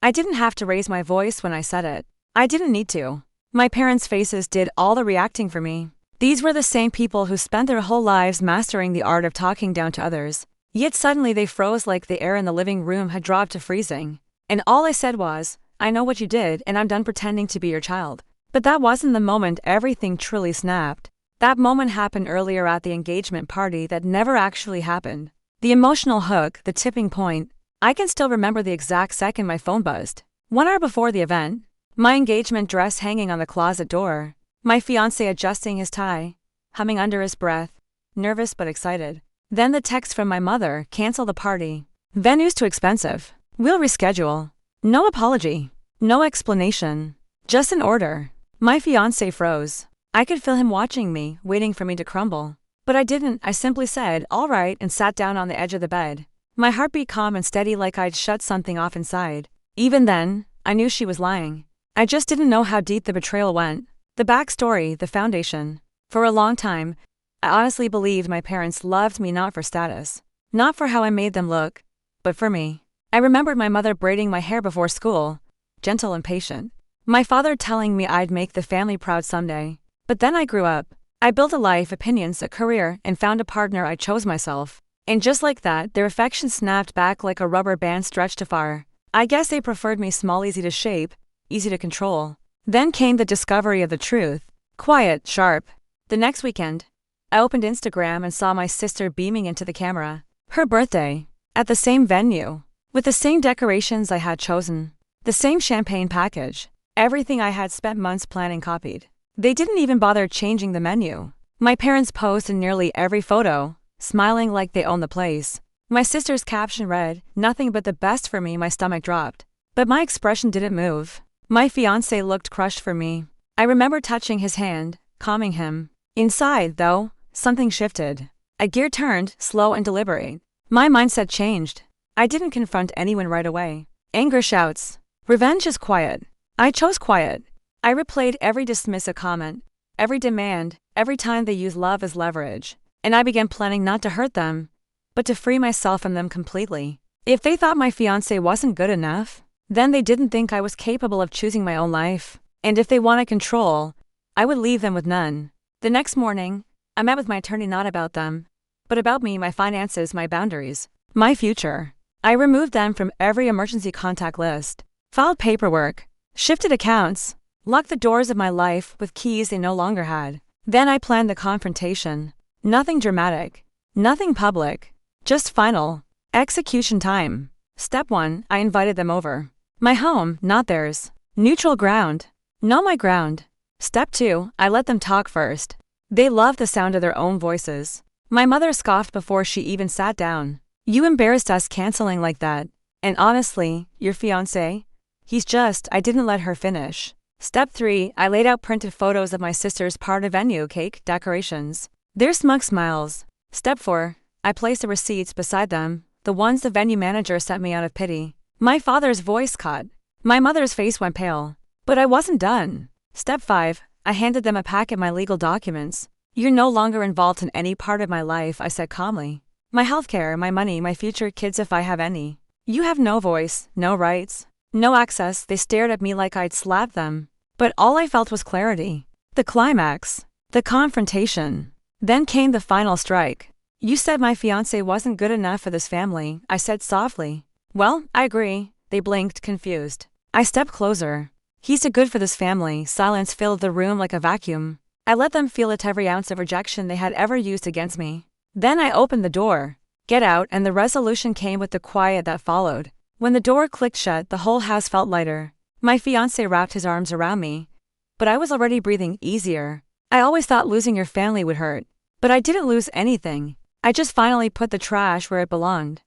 I didn't have to raise my voice when I said it. I didn't need to. My parents' faces did all the reacting for me. These were the same people who spent their whole lives mastering the art of talking down to others. Yet suddenly they froze like the air in the living room had dropped to freezing. And all I said was, "I know what you did and I'm done pretending to be your child." But that wasn't the moment everything truly snapped. That moment happened earlier at the engagement party that never actually happened. The emotional hook, the tipping point. I can still remember the exact second my phone buzzed. 1 hour before the event. My engagement dress hanging on the closet door. My fiancé adjusting his tie, humming under his breath, nervous but excited. Then the text from my mother, "Cancel the party. Venue's too expensive. We'll reschedule." No apology. No explanation. Just an order. My fiancé froze. I could feel him watching me, waiting for me to crumble. But I didn't. I simply said, "All right," and sat down on the edge of the bed. My heartbeat calm and steady like I'd shut something off inside. Even then, I knew she was lying. I just didn't know how deep the betrayal went. The backstory, the foundation. For a long time, I honestly believed my parents loved me not for status, not for how I made them look, but for me. I remembered my mother braiding my hair before school, gentle and patient. My father telling me I'd make the family proud someday. But then I grew up. I built a life, opinions, a career, and found a partner I chose myself. And just like that, their affection snapped back like a rubber band stretched afar. I guess they preferred me small, easy to shape, easy to control. Then came the discovery of the truth. Quiet, sharp. The next weekend, I opened Instagram and saw my sister beaming into the camera. Her birthday. At the same venue. With the same decorations I had chosen. The same champagne package. Everything I had spent months planning copied. They didn't even bother changing the menu. My parents posed in nearly every photo, smiling like they owned the place. My sister's caption read, "Nothing but the best for me." My stomach dropped. But my expression didn't move. My fiancé looked crushed for me. I remember touching his hand, calming him. Inside, though, something shifted. A gear turned, slow and deliberate. My mindset changed. I didn't confront anyone right away. Anger shouts. Revenge is quiet. I chose quiet. I replayed every dismissive comment, every demand, every time they used love as leverage. And I began planning not to hurt them, but to free myself from them completely. If they thought my fiancé wasn't good enough, then they didn't think I was capable of choosing my own life. And if they wanted control, I would leave them with none. The next morning, I met with my attorney not about them, but about me, my finances, my boundaries, my future. I removed them from every emergency contact list, filed paperwork, shifted accounts, locked the doors of my life with keys they no longer had. Then I planned the confrontation. Nothing dramatic, nothing public, just final execution time. Step 1, I invited them over. My home, not theirs. Neutral ground. Know my ground. Step 2, I let them talk first. They loved the sound of their own voices. My mother scoffed before she even sat down. "You embarrassed us canceling like that. And honestly, your fiancé? I didn't let her finish. Step 3, I laid out printed photos of my sister's party venue, cake, decorations. Their smug smiles. Step 4, I placed the receipts beside them, the ones the venue manager sent me out of pity. My father's voice caught. My mother's face went pale. But I wasn't done. Step 5, I handed them a packet of my legal documents. "You're no longer involved in any part of my life," I said calmly. "My healthcare, my money, my future kids if I have any. You have no voice, no rights, no access." They stared at me like I'd slapped them. But all I felt was clarity. The climax. The confrontation. Then came the final strike. "You said my fiancé wasn't good enough for this family," I said softly. "Well, I agree." They blinked, confused. I stepped closer. "He's too good for this family." Silence filled the room like a vacuum. I let them feel it, every ounce of rejection they had ever used against me. Then I opened the door. "Get out," and the resolution came with the quiet that followed. When the door clicked shut, the whole house felt lighter. My fiancé wrapped his arms around me. But I was already breathing easier. I always thought losing your family would hurt. But I didn't lose anything. I just finally put the trash where it belonged.